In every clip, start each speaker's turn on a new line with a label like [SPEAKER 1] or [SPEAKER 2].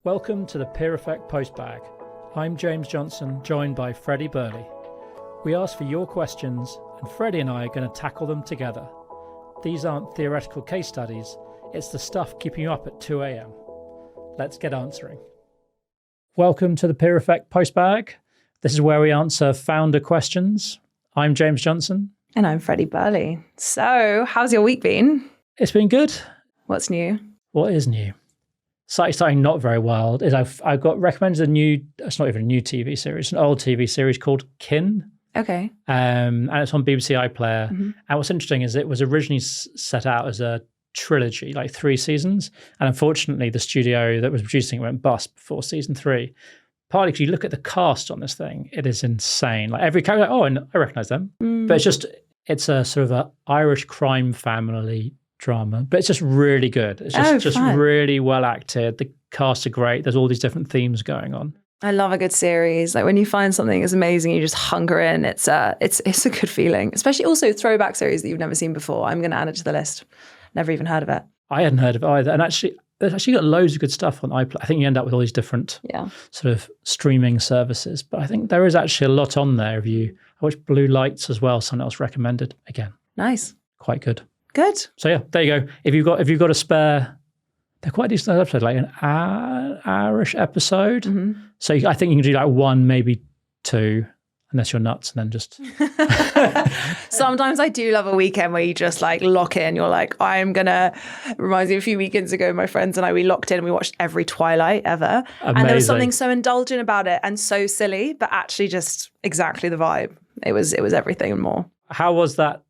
[SPEAKER 1] Welcome to the Peer Effect Postbag. I'm James Johnson, joined by Freddie Burley. We ask for your questions, and Freddie and I are going to tackle them together. These aren't theoretical case studies, it's the stuff keeping you up at 2 a.m. Let's get answering. Welcome to the Peer Effect Postbag. This is where we answer founder questions. I'm James Johnson.
[SPEAKER 2] And I'm Freddie Burley. So, how's your week been?
[SPEAKER 1] It's been good.
[SPEAKER 2] What's new?
[SPEAKER 1] What is new? Something not very wild is I got recommended it's not even a new TV series, an old TV series called Kin.
[SPEAKER 2] Okay.
[SPEAKER 1] And it's on BBC iPlayer. Mm-hmm. And what's interesting is it was originally set out as a trilogy, like 3 seasons. And unfortunately, the studio that was producing it went bust before season 3. Partly because you look at the cast on this thing, it is insane. Like every character, and I recognize them. But it's a sort of an Irish crime family drama, but it's just really good. It's just really well acted. The cast are great. There's all these different themes going on.
[SPEAKER 2] I love a good series. Like when you find something that's amazing, you just hunker in. It's a good feeling, especially also throwback series that you've never seen before. I'm going to add it to the list. Never even heard of it.
[SPEAKER 1] I hadn't heard of it either. And actually got loads of good stuff on iPlayer. I think you end up with all these different sort of streaming services. But I think there is actually a lot on there. I watched Blue Lights as well. Someone else recommended. Again,
[SPEAKER 2] nice,
[SPEAKER 1] quite good.
[SPEAKER 2] Good. So
[SPEAKER 1] yeah, there you go. If you've got a spare, they're quite decent episodes, like an hour-ish episode. Mm-hmm. So I think you can do like 1, maybe 2, unless you're nuts, and then just.
[SPEAKER 2] Sometimes I do love a weekend where you just like lock in. You're like, reminds me of a few weekends ago, my friends and I, we locked in and we watched every Twilight ever.
[SPEAKER 1] Amazing.
[SPEAKER 2] And there was something so indulgent about it and so silly, but actually just exactly the vibe. It was everything and more.
[SPEAKER 1] How was that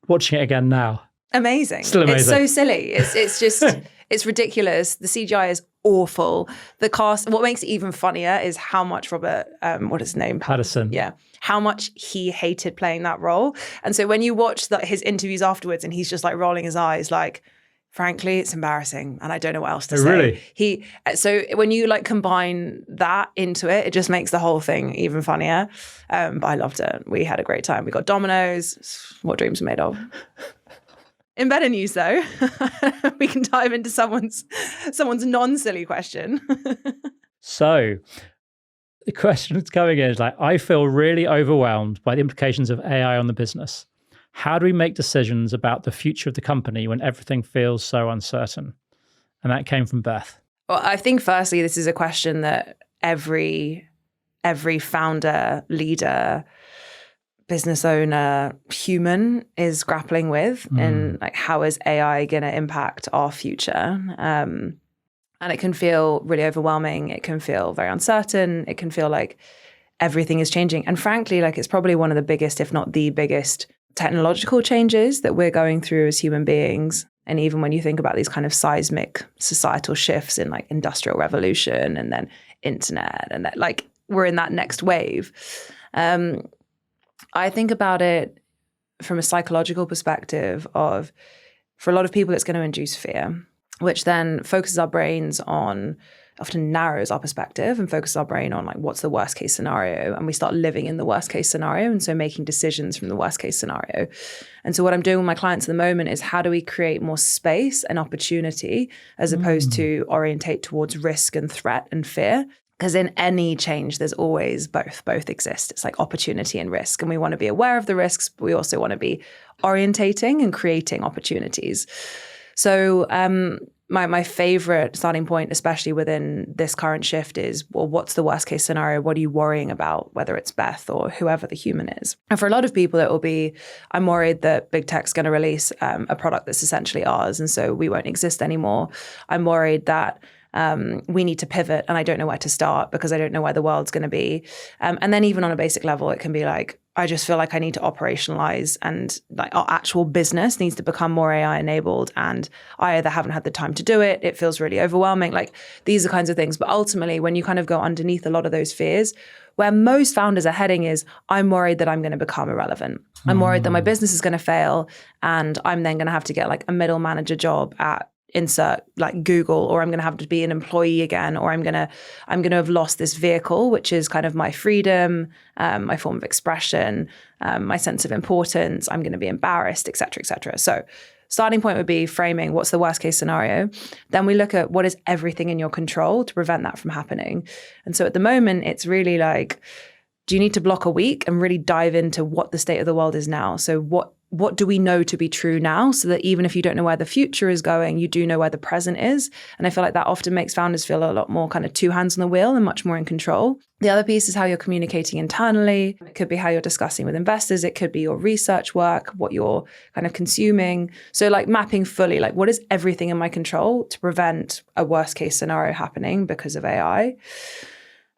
[SPEAKER 1] watching it again now?
[SPEAKER 2] Amazing.
[SPEAKER 1] Still amazing.
[SPEAKER 2] It's so silly. It's just, it's ridiculous. The CGI is awful. The cast, what makes it even funnier is how much Robert, what is his name?
[SPEAKER 1] Pattinson.
[SPEAKER 2] Yeah. How much he hated playing that role. And so when you watch his interviews afterwards and he's just like rolling his eyes, like, frankly, it's embarrassing and I don't know what else to say.
[SPEAKER 1] Really?
[SPEAKER 2] So when you like combine that into it, it just makes the whole thing even funnier. But I loved it. We had a great time. We got Dominoes. What dreams are made of. In better news, though, we can dive into someone's non-silly question.
[SPEAKER 1] So the question that's coming in is like, I feel really overwhelmed by the implications of AI on the business. How do we make decisions about the future of the company when everything feels so uncertain? And that came from Beth.
[SPEAKER 2] Well, I think firstly, this is a question that every founder, leader, business owner, human is grappling with, and like, how is AI going to impact our future? And it can feel really overwhelming. It can feel very uncertain. It can feel like everything is changing. And frankly, like it's probably one of the biggest, if not the biggest, technological changes that we're going through as human beings. And even when you think about these kind of seismic societal shifts in like industrial revolution and then internet, and that like we're in that next wave. I think about it from a psychological perspective of, for a lot of people, it's going to induce fear, which then focuses our brains on, often narrows our perspective and focuses our brain on like, what's the worst case scenario? And we start living in the worst case scenario. And so making decisions from the worst case scenario. And so what I'm doing with my clients at the moment is how do we create more space and opportunity as opposed to orientate towards risk and threat and fear? Because in any change, there's always both exist. It's like opportunity and risk. And we want to be aware of the risks, but we also want to be orientating and creating opportunities. So my favorite starting point, especially within this current shift, is, well, what's the worst case scenario? What are you worrying about, whether it's Beth or whoever the human is? And for a lot of people, it will be, I'm worried that big tech's going to release a product that's essentially ours, and so we won't exist anymore. I'm worried that we need to pivot and I don't know where to start because I don't know where the world's going to be. And then even on a basic level, it can be like, I just feel like I need to operationalize and like our actual business needs to become more AI enabled. And I either haven't had the time to do it. It feels really overwhelming. Like these are kinds of things. But ultimately, when you kind of go underneath a lot of those fears, where most founders are heading is, I'm worried that I'm going to become irrelevant. I'm worried that my business is going to fail. And I'm then going to have to get like a middle manager job at insert like Google, or I'm going to have to be an employee again, or I'm going to have lost this vehicle, which is kind of my freedom, my form of expression, my sense of importance. I'm going to be embarrassed, et cetera, et cetera. So starting point would be framing what's the worst case scenario. Then we look at what is everything in your control to prevent that from happening. And so at the moment, it's really like, do you need to block a week and really dive into what the state of the world is now? So what do we know to be true now, so that even if you don't know where the future is going, you do know where the present is? And I feel like that often makes founders feel a lot more kind of two hands on the wheel and much more in control. The other piece is how you're communicating internally. It could be how you're discussing with investors. It could be your research work, what you're kind of consuming. So like mapping fully, like what is everything in my control to prevent a worst case scenario happening because of AI?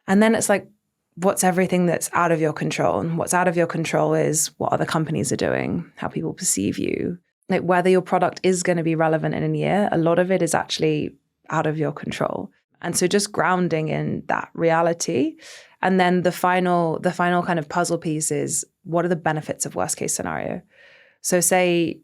[SPEAKER 2] And then it's like, what's everything that's out of your control? And what's out of your control is what other companies are doing, how people perceive you. Like whether your product is going to be relevant in a year, a lot of it is actually out of your control. And so just grounding in that reality. And then the final kind of puzzle piece is, what are the benefits of worst case scenario? So say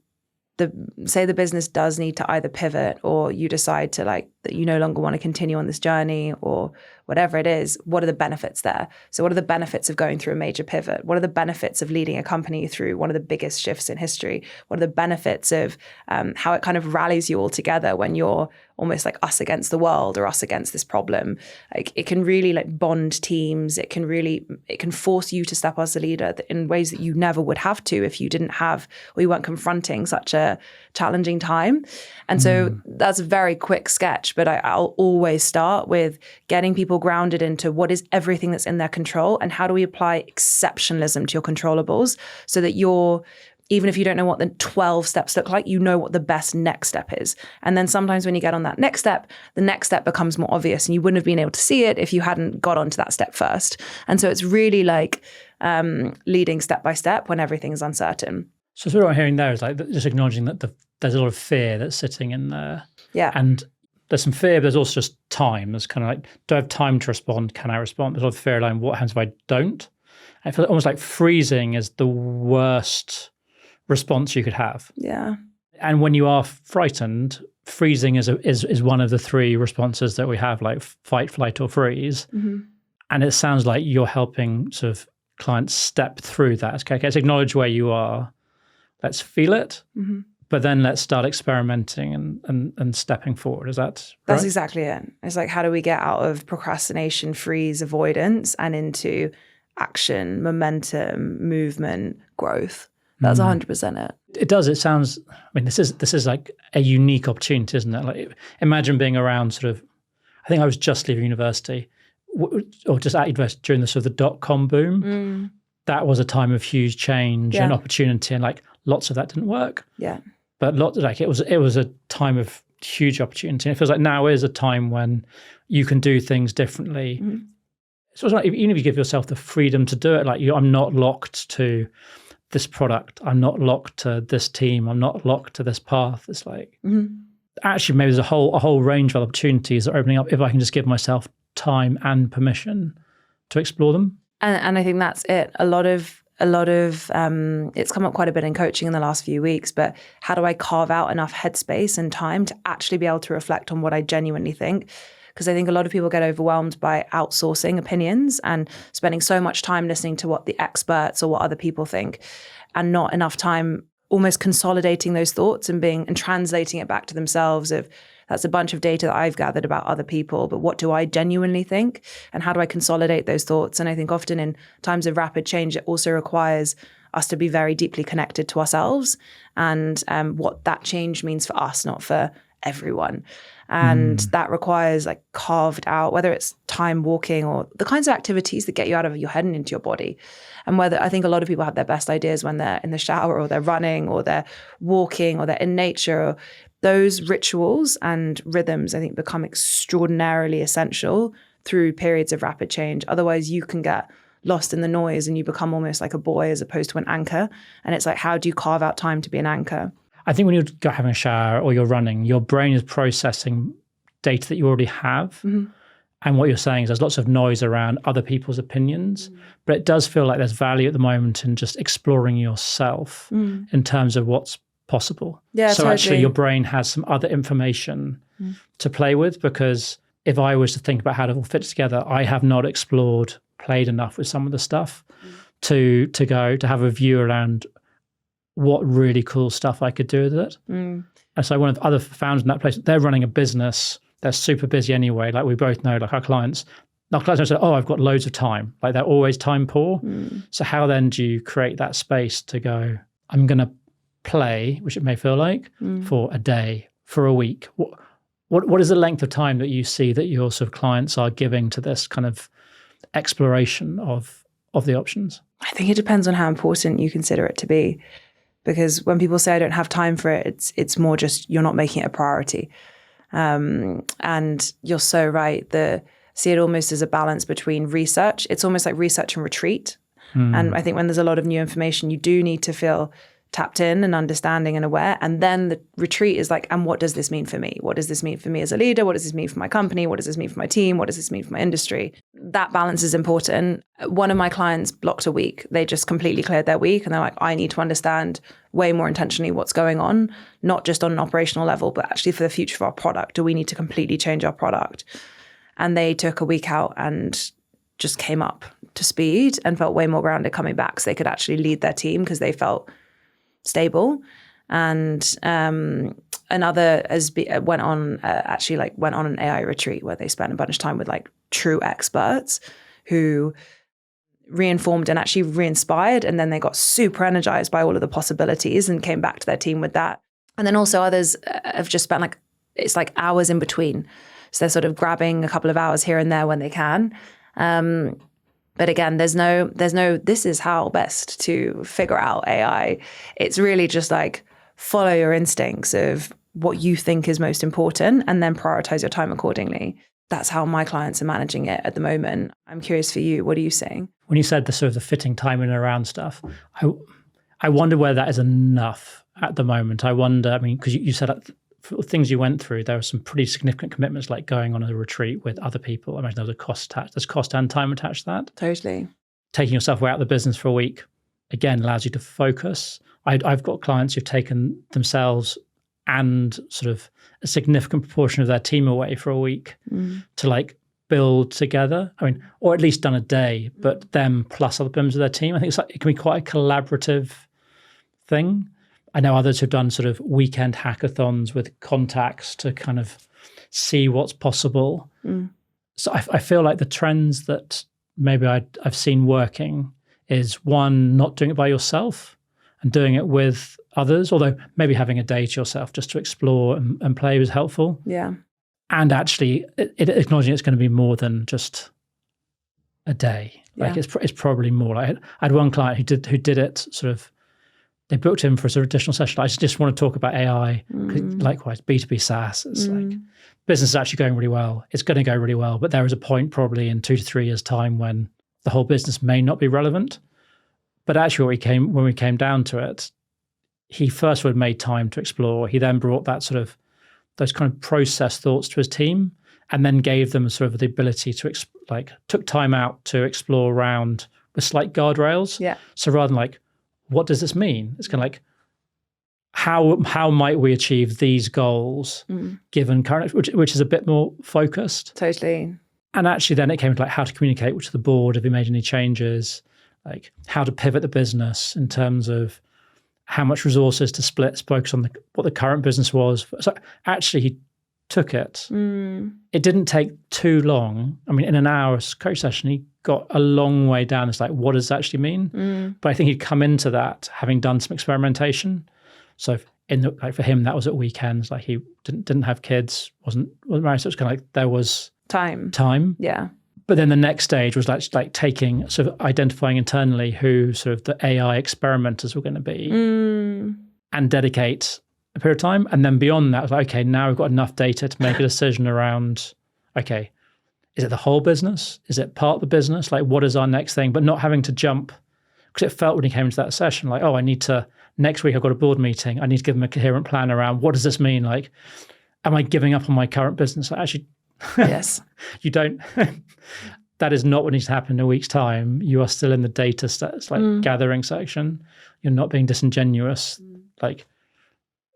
[SPEAKER 2] the business does need to either pivot, or you decide to like that you no longer want to continue on this journey, or whatever it is, what are the benefits there? So what are the benefits of going through a major pivot? What are the benefits of leading a company through one of the biggest shifts in history? What are the benefits of how it kind of rallies you all together when you're almost like us against the world, or us against this problem? Like it can really like bond teams. It can force you to step as a leader in ways that you never would have to if you didn't have, or you weren't confronting such a challenging time. And so that's a very quick sketch, but I'll always start with getting people grounded into what is everything that's in their control, and how do we apply exceptionalism to your controllables, so that even if you don't know what the 12 steps look like, you know what the best next step is. And then sometimes when you get on that next step, the next step becomes more obvious, and you wouldn't have been able to see it if you hadn't got onto that step first. And so it's really like leading step by step when everything's uncertain.
[SPEAKER 1] So what I'm hearing there is like just acknowledging that there's a lot of fear that's sitting in there.
[SPEAKER 2] Yeah.
[SPEAKER 1] And there's some fear, but there's also just time. There's kind of like, do I have time to respond? Can I respond? There's a lot of fear around what happens if I don't. I feel almost like freezing is the worst response you could have.
[SPEAKER 2] Yeah.
[SPEAKER 1] And when you are frightened, freezing is one of the three responses that we have, like fight, flight, or freeze. Mm-hmm. And it sounds like you're helping sort of clients step through that. Okay, let's acknowledge where you are. Let's feel it. Mm-hmm. But then let's start experimenting and stepping forward. Is that right?
[SPEAKER 2] That's exactly it. It's like, how do we get out of procrastination, freeze, avoidance, and into action, momentum, movement, growth? That's 100% it.
[SPEAKER 1] It does. It sounds, I mean, this is like a unique opportunity, isn't it? Like, imagine being around sort of, I think I was just leaving university, or just at university during the sort of the dot-com boom. That was a time of huge change and opportunity, and like lots of that didn't work. Yeah. But it was a time of huge opportunity. And it feels like now is a time when you can do things differently. Mm-hmm. So it's like, even if you give yourself the freedom to do it, like I'm not locked to this product, I'm not locked to this team, I'm not locked to this path. It's like actually maybe there's a whole range of opportunities that are opening up if I can just give myself time and permission to explore them.
[SPEAKER 2] And I think that's it. A lot of it's come up quite a bit in coaching in the last few weeks, but how do I carve out enough headspace and time to actually be able to reflect on what I genuinely think? Because I think a lot of people get overwhelmed by outsourcing opinions and spending so much time listening to what the experts or what other people think, and not enough time almost consolidating those thoughts and translating it back to themselves of, that's a bunch of data that I've gathered about other people, but what do I genuinely think? And how do I consolidate those thoughts? And I think often in times of rapid change, it also requires us to be very deeply connected to ourselves and what that change means for us, not for everyone. And that requires like carved out, whether it's time walking or the kinds of activities that get you out of your head and into your body. And whether I think a lot of people have their best ideas when they're in the shower or they're running or they're walking or they're in nature. Or those rituals and rhythms, I think, become extraordinarily essential through periods of rapid change. Otherwise, you can get lost in the noise and you become almost like a buoy as opposed to an anchor. And it's like, how do you carve out time to be an anchor?
[SPEAKER 1] I think when you're having a shower or you're running, your brain is processing data that you already have. Mm-hmm. And what you're saying is there's lots of noise around other people's opinions, but it does feel like there's value at the moment in just exploring yourself in terms of what's possible.
[SPEAKER 2] Yeah,
[SPEAKER 1] so
[SPEAKER 2] totally.
[SPEAKER 1] actually your brain has some other information to play with, because if I was to think about how it all fits together, I have not played enough with some of the stuff to have a view around what really cool stuff I could do with it. And so one of the other founders in that place, they're running a business. They're super busy anyway. Like we both know, like our clients don't say, oh, I've got loads of time. Like they're always time poor. So how then do you create that space to go, I'm going to play, which it may feel like, for a day, for a week? What is the length of time that you see that your sort of clients are giving to this kind of exploration of the options?
[SPEAKER 2] I think it depends on how important you consider it to be. Because when people say I don't have time for it, it's more just you're not making it a priority. And you're so right. See it almost as a balance between research. It's almost like research and retreat. And I think when there's a lot of new information, you do need to feel tapped in and understanding and aware. And then the retreat is like, and what does this mean for me? What does this mean for me as a leader? What does this mean for my company? What does this mean for my team? What does this mean for my industry? That balance is important. One of my clients blocked a week. They just completely cleared their week. And they're like, I need to understand way more intentionally what's going on, not just on an operational level, but actually for the future of our product. Do we need to completely change our product? And they took a week out and just came up to speed and felt way more grounded coming back, so they could actually lead their team because they felt stable. And another went on an AI retreat where they spent a bunch of time with like true experts who reinformed and actually re-inspired, and then they got super energized by all of the possibilities and came back to their team with that. And then also others have just spent it's like hours in between, so they're sort of grabbing a couple of hours here and there when they can. But again, there's no this is how best to figure out AI. It's really just like follow your instincts of what you think is most important and then prioritize your time accordingly. That's how my clients are managing it at the moment. I'm curious for you, what are you saying?
[SPEAKER 1] When you said the sort of the fitting time in and around stuff, I wonder whether that is enough at the moment. I wonder, I mean, because you said for things you went through, there were some pretty significant commitments, like going on a retreat with other people. I imagine there's a cost attached. There's cost and time attached to that.
[SPEAKER 2] Totally.
[SPEAKER 1] Taking yourself out of the business for a week, again, allows you to focus. I've got clients who've taken themselves and sort of a significant proportion of their team away for a week to like build together. I mean, or at least done a day, but them plus other members of their team. I think it can be quite a collaborative thing. I know others have done sort of weekend hackathons with contacts to kind of see what's possible. So I feel like the trends that maybe I've seen working is, one, not doing it by yourself and doing it with others, although maybe having a day to yourself just to explore and play was helpful.
[SPEAKER 2] Yeah.
[SPEAKER 1] And actually it acknowledging it's going to be more than just a day. Like it's probably more. Like I had one client who did it sort of, they booked him for a sort of additional session. I just want to talk about AI. Likewise, B2B SaaS. It's like business is actually going really well. It's going to go really well. But there is a point probably in 2 to 3 years' time when the whole business may not be relevant. But actually when we came down to it, he first would have made time to explore. He then brought that sort of, those kind of process thoughts to his team, and then gave them sort of the ability to took time out to explore around with slight guardrails.
[SPEAKER 2] Yeah.
[SPEAKER 1] So rather than like, what does this mean? It's kind of like, how might we achieve these goals given current, which is a bit more focused.
[SPEAKER 2] Totally.
[SPEAKER 1] And actually then it came to like how to communicate to the board, have you made any changes, like how to pivot the business in terms of how much resources to split, focus on what the current business was. So actually he took it. It didn't take too long. I mean, in an hour's coach session, he got a long way down. It's like, what does that actually mean? But I think he'd come into that having done some experimentation. So for him, that was at weekends. Like he didn't have kids, wasn't married. So it was kind of like there was time. Yeah. But then the next stage was like taking, sort of identifying internally who sort of the AI experimenters were going to be and dedicate a period of time. And then beyond that, it was like, okay, now we've got enough data to make a decision around, okay, is it the whole business? Is it part of the business? Like, what is our next thing? But not having to jump, because it felt when he came into that session, like, oh, next week I've got a board meeting. I need to give them a coherent plan around what does this mean? like, am I giving up on my current business? Like, actually,
[SPEAKER 2] yes.
[SPEAKER 1] You don't. That is not what needs to happen in a week's time. You are still in the data gathering section. You're not being disingenuous. Like,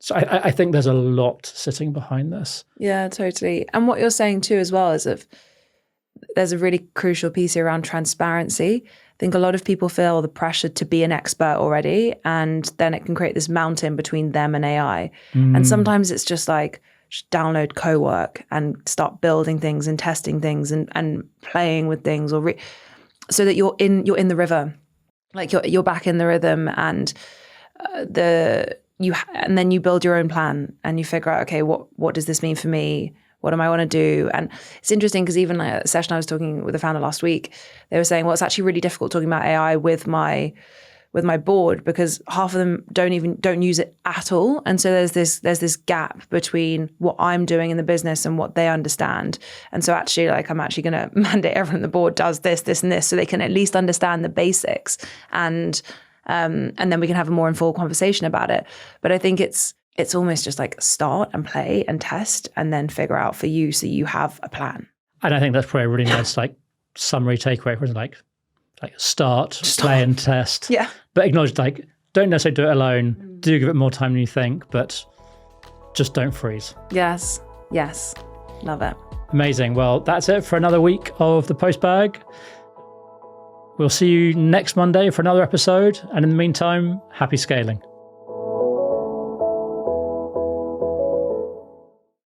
[SPEAKER 1] So I think there's a lot sitting behind this.
[SPEAKER 2] Yeah, totally. And what you're saying too as well is if there's a really crucial piece here around transparency. I think a lot of people feel the pressure to be an expert already, and then it can create this mountain between them and AI. And sometimes it's just like, just download co-work and start building things and testing things and playing with things, or so that you're in the river, like you're back in the rhythm, and and then you build your own plan and you figure out, okay, what does this mean for me? What do I want to do? And it's interesting because even like a session I was talking with a founder last week, they were saying, well, it's actually really difficult talking about AI with my board because half of them don't use it at all. And so there's this gap between what I'm doing in the business and what they understand. And so actually, like, I'm actually going to mandate everyone on the board does this, and this, so they can at least understand the basics. And then we can have a more informed conversation about it. But I think it's almost just like start and play and test and then figure out for you, so you have a plan.
[SPEAKER 1] And I think that's probably a really nice like summary takeaway for like start, play and test.
[SPEAKER 2] Yeah.
[SPEAKER 1] But acknowledge, like, don't necessarily do it alone. Do give it more time than you think, but just don't freeze.
[SPEAKER 2] Yes. Love it.
[SPEAKER 1] Amazing. Well, that's it for another week of the Postbag. We'll see you next Monday for another episode. And in the meantime, happy scaling.